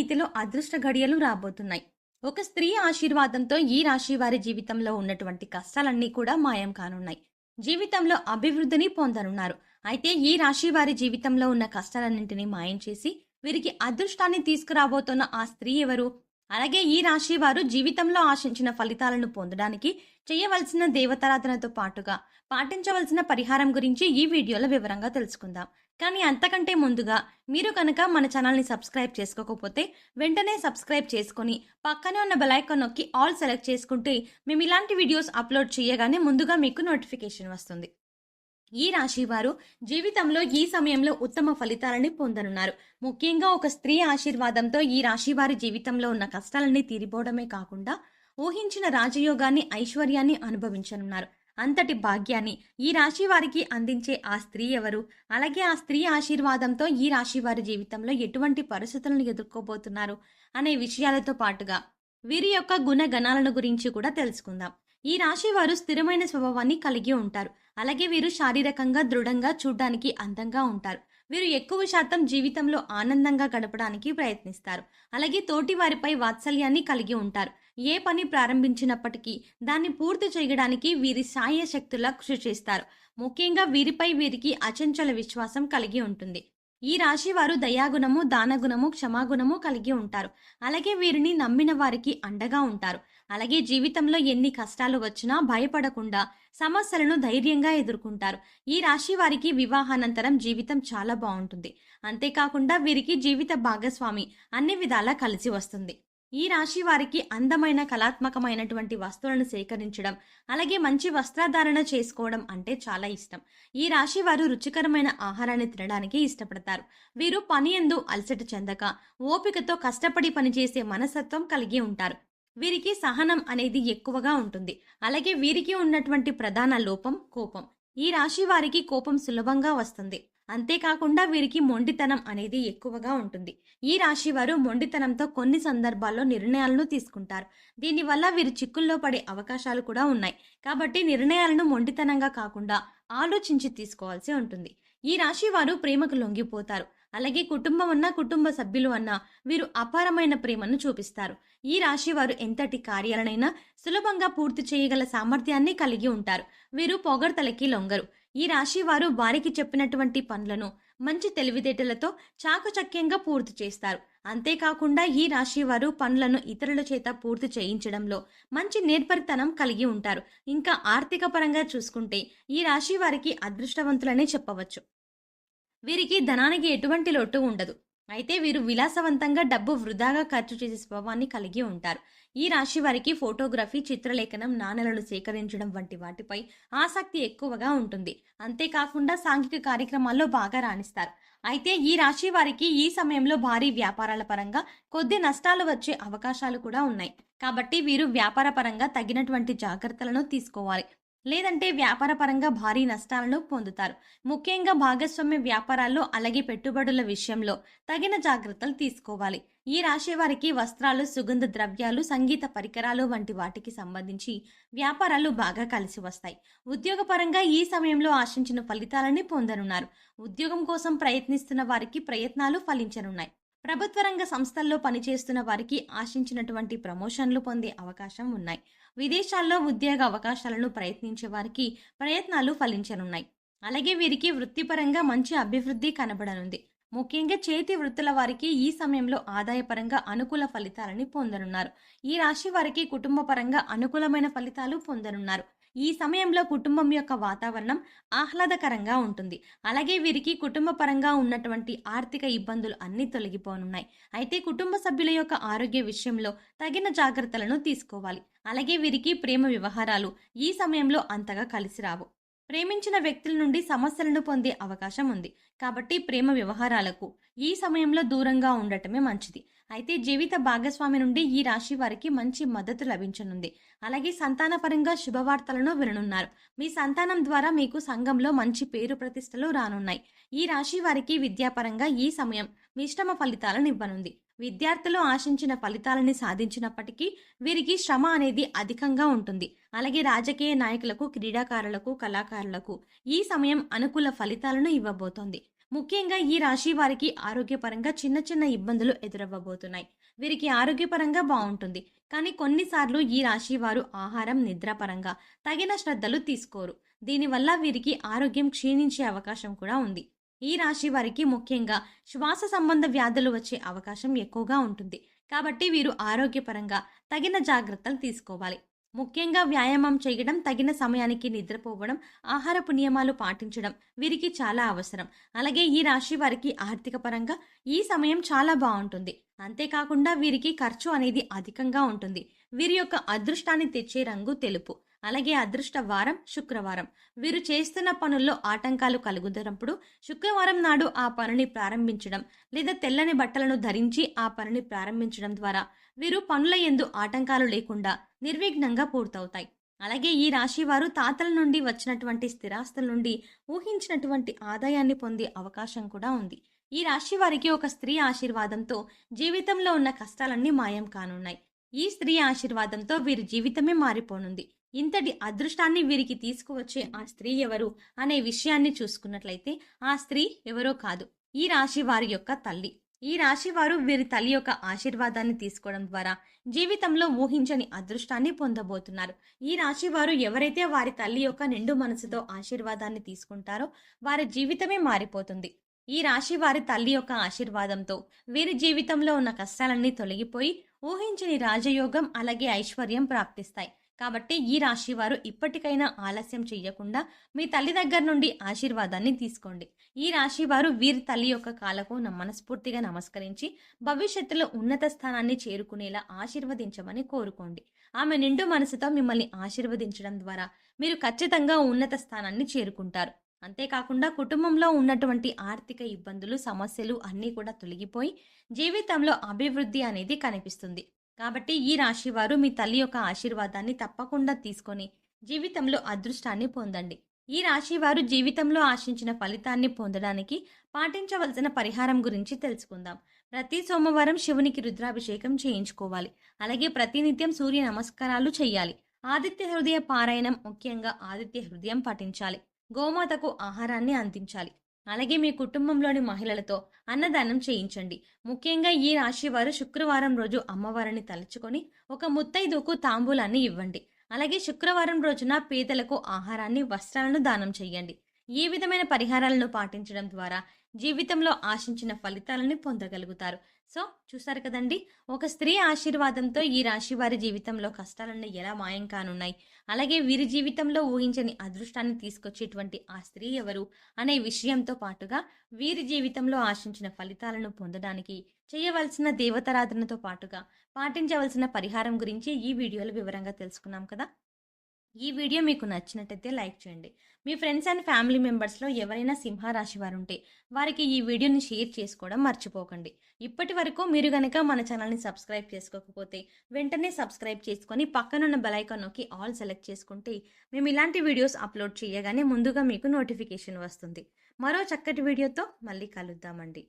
రీతిలో అదృష్ట గడియలు రాబోతున్నాయి. ఒక స్త్రీ ఆశీర్వాదంతో ఈ రాశి వారి జీవితంలో ఉన్నటువంటి కష్టాలన్నీ కూడా మాయం కానున్నాయి. జీవితంలో అభివృద్ధిని పొందనున్నారు. అయితే ఈ రాశి వారి జీవితంలో ఉన్న కష్టాలన్నింటినీ మాయం చేసి వీరికి అదృష్టాన్ని తీసుకురాబోతున్న ఆ స్త్రీ ఎవరు? అలాగే ఈ రాశి వారు జీవితంలో ఆశించిన ఫలితాలను పొందడానికి చేయవలసిన దేవతారాధనతో పాటుగా పాటించవలసిన పరిహారం గురించి ఈ వీడియోలో వివరంగా తెలుసుకుందాం. కానీ అంతకంటే ముందుగా మీరు కనుక మన ఛానల్ని సబ్స్క్రైబ్ చేసుకోకపోతే వెంటనే సబ్స్క్రైబ్ చేసుకొని పక్కనే ఉన్న బెల్ ఐకాన్ నొక్కి ఆల్ సెలెక్ట్ చేసుకుంటే మేము ఇలాంటి వీడియోస్ అప్లోడ్ చేయగానే ముందుగా మీకు నోటిఫికేషన్ వస్తుంది. ఈ రాశి వారు జీవితంలో ఈ సమయంలో ఉత్తమ ఫలితాలని పొందనున్నారు. ముఖ్యంగా ఒక స్త్రీ ఆశీర్వాదంతో ఈ రాశి వారి జీవితంలో ఉన్న కష్టాలన్నీ తీరిపోవడమే కాకుండా ఊహించిన రాజయోగాన్ని, ఐశ్వర్యాన్ని అనుభవించనున్నారు. అంతటి భాగ్యాన్ని ఈ రాశి వారికి అందించే ఆ స్త్రీ ఎవరు? అలాగే ఆ స్త్రీ ఆశీర్వాదంతో ఈ రాశి వారి జీవితంలో ఎటువంటి పరిస్థితులను ఎదుర్కోబోతున్నారు అనే విషయాలతో పాటుగా వీరి యొక్క గుణగణాలను గురించి కూడా తెలుసుకుందాం. ఈ రాశి వారు స్థిరమైన స్వభావాన్ని కలిగి ఉంటారు. అలాగే వీరు శారీరకంగా దృఢంగా, చూడ్డానికి అందంగా ఉంటారు. వీరు ఎక్కువ శాతం జీవితంలో ఆనందంగా గడపడానికి ప్రయత్నిస్తారు. అలాగే తోటి వారిపై వాత్సల్యాన్ని కలిగి ఉంటారు. ఏ పని ప్రారంభించినప్పటికీ దాన్ని పూర్తి చేయడానికి వీరి సాయశక్తులా కృషి చేస్తారు. ముఖ్యంగా వీరికి అచంచల విశ్వాసం కలిగి ఉంటుంది. ఈ రాశి వారు దయాగుణము, దానగుణము, క్షమాగుణము కలిగి ఉంటారు. అలాగే వీరిని నమ్మిన వారికి అండగా ఉంటారు. అలాగే జీవితంలో ఎన్ని కష్టాలు వచ్చినా భయపడకుండా సమస్యలను ధైర్యంగా ఎదుర్కొంటారు. ఈ రాశి వారికి వివాహానంతరం జీవితం చాలా బాగుంటుంది. అంతేకాకుండా వీరికి జీవిత భాగస్వామి అన్ని విధాలా కలిసి వస్తుంది. ఈ రాశి వారికి అందమైన కళాత్మకమైనటువంటి వస్తువులను సేకరించడం, అలాగే మంచి వస్త్రధారణ చేసుకోవడం అంటే చాలా ఇష్టం. ఈ రాశి వారు రుచికరమైన ఆహారాన్ని తినడానికి ఇష్టపడతారు. వీరు పని యందు అలసట చెందక ఓపికతో కష్టపడి పనిచేసే మనస్తత్వం కలిగి ఉంటారు. వీరికి సహనం అనేది ఎక్కువగా ఉంటుంది. అలాగే వీరికి ఉన్నటువంటి ప్రధాన లోపం కోపం. ఈ రాశి వారికి కోపం సులభంగా వస్తుంది. అంతేకాకుండా వీరికి మొండితనం అనేది ఎక్కువగా ఉంటుంది. ఈ రాశి వారు మొండితనంతో కొన్ని సందర్భాల్లో నిర్ణయాలను తీసుకుంటారు. దీనివల్ల వీరు చిక్కుల్లో పడే అవకాశాలు కూడా ఉన్నాయి. కాబట్టి నిర్ణయాలను మొండితనంగా కాకుండా ఆలోచించి తీసుకోవాల్సి ఉంటుంది. ఈ రాశి వారు ప్రేమకు లొంగిపోతారు. అలాగే కుటుంబం అన్నా, కుటుంబ సభ్యులు అన్నా వీరు అపారమైన ప్రేమను చూపిస్తారు. ఈ రాశి వారు ఎంతటి కార్యాలనైనా సులభంగా పూర్తి చేయగల సామర్థ్యాన్ని కలిగి ఉంటారు. వీరు పొగడ్తలకి లొంగరు. ఈ రాశి వారు వారికి చెప్పినటువంటి పనులను మంచి తెలివితేటలతో చాకచక్యంగా పూర్తి చేస్తారు. అంతేకాకుండా ఈ రాశి వారు పనులను ఇతరుల చేత పూర్తి చేయించడంలో మంచి నేర్పరితనం కలిగి ఉంటారు. ఇంకా ఆర్థిక పరంగా చూసుకుంటే ఈ రాశి వారికి అదృష్టవంతులనే చెప్పవచ్చు. వీరికి ధనానికి ఎటువంటి లోటు ఉండదు. అయితే వీరు విలాసవంతంగా డబ్బు వృధాగా ఖర్చు చేసే స్వభావాన్ని కలిగి ఉంటారు. ఈ రాశి వారికి ఫోటోగ్రఫీ, చిత్రలేఖనం, నాణేలను సేకరించడం వంటి వాటిపై ఆసక్తి ఎక్కువగా ఉంటుంది. అంతేకాకుండా సాంఘిక కార్యక్రమాల్లో బాగా రాణిస్తారు. అయితే ఈ రాశి వారికి ఈ సమయంలో భారీ వ్యాపారాల పరంగా కొద్ది నష్టాలు వచ్చే అవకాశాలు కూడా ఉన్నాయి. కాబట్టి వీరు వ్యాపార పరంగా తగినటువంటి జాగ్రత్తలను తీసుకోవాలి. లేదంటే వ్యాపార పరంగా భారీ నష్టాలను పొందుతారు. ముఖ్యంగా భాగస్వామ్య వ్యాపారాల్లో, అలాగే పెట్టుబడుల విషయంలో తగిన జాగ్రత్తలు తీసుకోవాలి. ఈ రాశి వారికి వస్త్రాలు, సుగంధ ద్రవ్యాలు, సంగీత పరికరాలు వంటి వాటికి సంబంధించి వ్యాపారాలు బాగా కలిసి వస్తాయి. ఉద్యోగపరంగా ఈ సమయంలో ఆశించిన ఫలితాలని పొందనున్నారు. ఉద్యోగం కోసం ప్రయత్నిస్తున్న వారికి ప్రయత్నాలు ఫలించనున్నాయి. ప్రభుత్వ రంగ సంస్థల్లో పనిచేస్తున్న వారికి ఆశించినటువంటి ప్రమోషన్లు పొందే అవకాశం ఉన్నాయి. విదేశాల్లో ఉద్యోగ అవకాశాలను ప్రయత్నించే వారికి ప్రయత్నాలు ఫలించనున్నాయి. అలాగే వీరికి వృత్తిపరంగా మంచి అభివృద్ధి కనబడనుంది. ముఖ్యంగా చేతి వృత్తుల వారికి ఈ సమయంలో ఆదాయపరంగా అనుకూల ఫలితాలని పొందనున్నారు. ఈ రాశి వారికి కుటుంబ పరంగా అనుకూలమైన ఫలితాలు పొందనున్నారు. ఈ సమయంలో కుటుంబం యొక్క వాతావరణం ఆహ్లాదకరంగా ఉంటుంది. అలాగే వీరికి కుటుంబ పరంగా ఉన్నటువంటి ఆర్థిక ఇబ్బందులు అన్నీ తొలగిపోనున్నాయి. అయితే కుటుంబ సభ్యుల యొక్క ఆరోగ్య విషయంలో తగిన జాగ్రత్తలను తీసుకోవాలి. అలాగే వీరికి ప్రేమ వ్యవహారాలు ఈ సమయంలో అంతగా కలిసి రావు. ప్రేమించిన వ్యక్తుల నుండి సమస్యలను పొందే అవకాశం ఉంది. కాబట్టి ప్రేమ వ్యవహారాలకు ఈ సమయంలో దూరంగా ఉండటమే మంచిది. అయితే జీవిత భాగస్వామి నుండి ఈ రాశి వారికి మంచి మద్దతు లభించనుంది. అలాగే సంతానపరంగా శుభవార్తలను విననున్నారు. మీ సంతానం ద్వారా మీకు సంఘంలో మంచి పేరు ప్రతిష్టలు రానున్నాయి. ఈ రాశి వారికి విద్యాపరంగా ఈ సమయం మిశ్రమ ఫలితాలను ఇవ్వనుంది. విద్యార్థులు ఆశించిన ఫలితాలని సాధించినప్పటికీ వీరికి శ్రమ అనేది అధికంగా ఉంటుంది. అలాగే రాజకీయ నాయకులకు, క్రీడాకారులకు, కళాకారులకు ఈ సమయం అనుకూల ఫలితాలను ఇవ్వబోతోంది. ముఖ్యంగా ఈ రాశి వారికి ఆరోగ్యపరంగా చిన్న చిన్న ఇబ్బందులు ఎదురవ్వబోతున్నాయి. వీరికి ఆరోగ్యపరంగా బావుంటుంది. కానీ కొన్నిసార్లు ఈ రాశి వారు ఆహారం, నిద్ర పరంగా తగిన శ్రద్ధలు తీసుకోరు. దీనివల్ల వీరికి ఆరోగ్యం క్షీణించే అవకాశం కూడా ఉంది. ఈ రాశి వారికి ముఖ్యంగా శ్వాస సంబంధ వ్యాధులు వచ్చే అవకాశం ఎక్కువగా ఉంటుంది. కాబట్టి వీరు ఆరోగ్యపరంగా తగిన జాగ్రత్తలు తీసుకోవాలి. ముఖ్యంగా వ్యాయామం చేయడం, తగిన సమయానికి నిద్రపోవడం, ఆహారపు నియమాలు పాటించడం వీరికి చాలా అవసరం. అలాగే ఈ రాశి వారికి ఆర్థిక పరంగా ఈ సమయం చాలా బావుంటుంది. అంతేకాకుండా వీరికి ఖర్చు అనేది అధికంగా ఉంటుంది. వీరి యొక్క అదృష్టాన్ని తెచ్చే రంగు తెలుపు. అలాగే అదృష్ట వారం శుక్రవారం. వీరు చేస్తున్న పనుల్లో ఆటంకాలు కలుగుతున్నప్పుడు శుక్రవారం నాడు ఆ పనిని ప్రారంభించడం లేదా తెల్లని బట్టలను ధరించి ఆ పనిని ప్రారంభించడం ద్వారా వీరు పనుల యందు ఆటంకాలు లేకుండా నిర్విఘ్నంగా పూర్తవుతాయి. అలాగే ఈ రాశి వారు తాతల నుండి వచ్చినటువంటి స్థిరాస్తుల నుండి ఊహించినటువంటి ఆదాయాన్ని పొందే అవకాశం కూడా ఉంది. ఈ రాశి వారికి ఒక స్త్రీ ఆశీర్వాదంతో జీవితంలో ఉన్న కష్టాలన్నీ మాయం కానున్నాయి. ఈ స్త్రీ ఆశీర్వాదంతో వీరి జీవితమే మారిపోనుంది. ఇంతటి అదృష్టాన్ని వీరికి తీసుకువచ్చే ఆ స్త్రీ ఎవరు అనే విషయాన్ని చూసుకున్నట్లయితే ఆ స్త్రీ ఎవరో కాదు, ఈ రాశి వారి యొక్క తల్లి. ఈ రాశి వారు వీరి తల్లి యొక్క ఆశీర్వాదాన్ని తీసుకోవడం ద్వారా జీవితంలో ఊహించని అదృష్టాన్ని పొందబోతున్నారు. ఈ రాశి వారు ఎవరైతే వారి తల్లి యొక్క నిండు మనసుతో ఆశీర్వాదాన్ని తీసుకుంటారో వారి జీవితమే మారిపోతుంది. ఈ రాశి వారి తల్లి యొక్క ఆశీర్వాదంతో వీరి జీవితంలో ఉన్న కష్టాలన్నీ తొలగిపోయి ఊహించని రాజయోగం అలాగే ఐశ్వర్యం ప్రాప్తిస్తాయి. కాబట్టి ఈ రాశి వారు ఇప్పటికైనా ఆలస్యం చెయ్యకుండా మీ తల్లి దగ్గర నుండి ఆశీర్వాదాన్ని తీసుకోండి. ఈ రాశి వారు వీరి తల్లి యొక్క కాళ్ళకు మనస్ఫూర్తిగా నమస్కరించి భవిష్యత్తులో ఉన్నత స్థానాన్ని చేరుకునేలా ఆశీర్వదించమని కోరుకోండి. ఆమె నిండు మనసుతో మిమ్మల్ని ఆశీర్వదించడం ద్వారా మీరు ఖచ్చితంగా ఉన్నత స్థానాన్ని చేరుకుంటారు. అంతేకాకుండా కుటుంబంలో ఉన్నటువంటి ఆర్థిక ఇబ్బందులు, సమస్యలు అన్నీ కూడా తొలగిపోయి జీవితంలో అభివృద్ధి అనేది కనిపిస్తుంది. కాబట్టి ఈ రాశి వారు మీ తల్లి యొక్క ఆశీర్వాదాన్ని తప్పకుండా తీసుకొని జీవితంలో అదృష్టాన్ని పొందండి. ఈ రాశి వారు జీవితంలో ఆశించిన ఫలితాన్ని పొందడానికి పాటించవలసిన పరిహారం గురించి తెలుసుకుందాం. ప్రతి సోమవారం శివునికి రుద్రాభిషేకం చేయించుకోవాలి. అలాగే ప్రతినిత్యం సూర్య నమస్కారాలు చేయాలి. ఆదిత్య హృదయ పారాయణం, ముఖ్యంగా ఆదిత్య హృదయం పఠించాలి. గోమాతకు ఆహారాన్ని అందించాలి. అలాగే మీ కుటుంబంలోని మహిళలతో అన్నదానం చేయించండి. ముఖ్యంగా ఈ రాశి వారు శుక్రవారం రోజు అమ్మవారిని తలుచుకొని ఒక ముత్తైదుకు తాంబూలాన్ని ఇవ్వండి. అలాగే శుక్రవారం రోజున పేదలకు ఆహారాన్ని, వస్త్రాలను దానం చేయండి. ఈ విధమైన పరిహారాలను పాటించడం ద్వారా జీవితంలో ఆశించిన ఫలితాలను పొందగలుగుతారు. సో చూసారు కదండి, ఒక స్త్రీ ఆశీర్వాదంతో ఈ రాశి వారి జీవితంలో కష్టాలన్నీ ఎలా మాయం కానున్నాయి, అలాగే వీరి జీవితంలో ఊహించని అదృష్టాన్ని తీసుకొచ్చేటువంటి ఆ స్త్రీ ఎవరు అనే విషయంతో పాటుగా వీరి జీవితంలో ఆశించిన ఫలితాలను పొందడానికి చేయవలసిన దేవతారాధనతో పాటుగా పాటించవలసిన పరిహారం గురించి ఈ వీడియోలో వివరంగా తెలుసుకున్నాం కదా. ఈ వీడియో మీకు నచ్చినట్టయితే లైక్ చేయండి. మీ ఫ్రెండ్స్ అండ్ ఫ్యామిలీ మెంబర్స్లో ఎవరైనా సింహరాశి వారు ఉంటే వారికి ఈ వీడియోని షేర్ చేసుకోవడం మర్చిపోకండి. ఇప్పటి వరకు మీరు గనక మన ఛానల్ని సబ్స్క్రైబ్ చేసుకోకపోతే వెంటనే సబ్స్క్రైబ్ చేసుకొని పక్కనున్న బెల్ ఐకాన్ నొక్కి ఆల్ సెలెక్ట్ చేసుకుంటే మేము ఇలాంటి వీడియోస్ అప్లోడ్ చేయగానే ముందుగా మీకు నోటిఫికేషన్ వస్తుంది. మరో చక్కటి వీడియోతో మళ్ళీ కలుద్దామండి.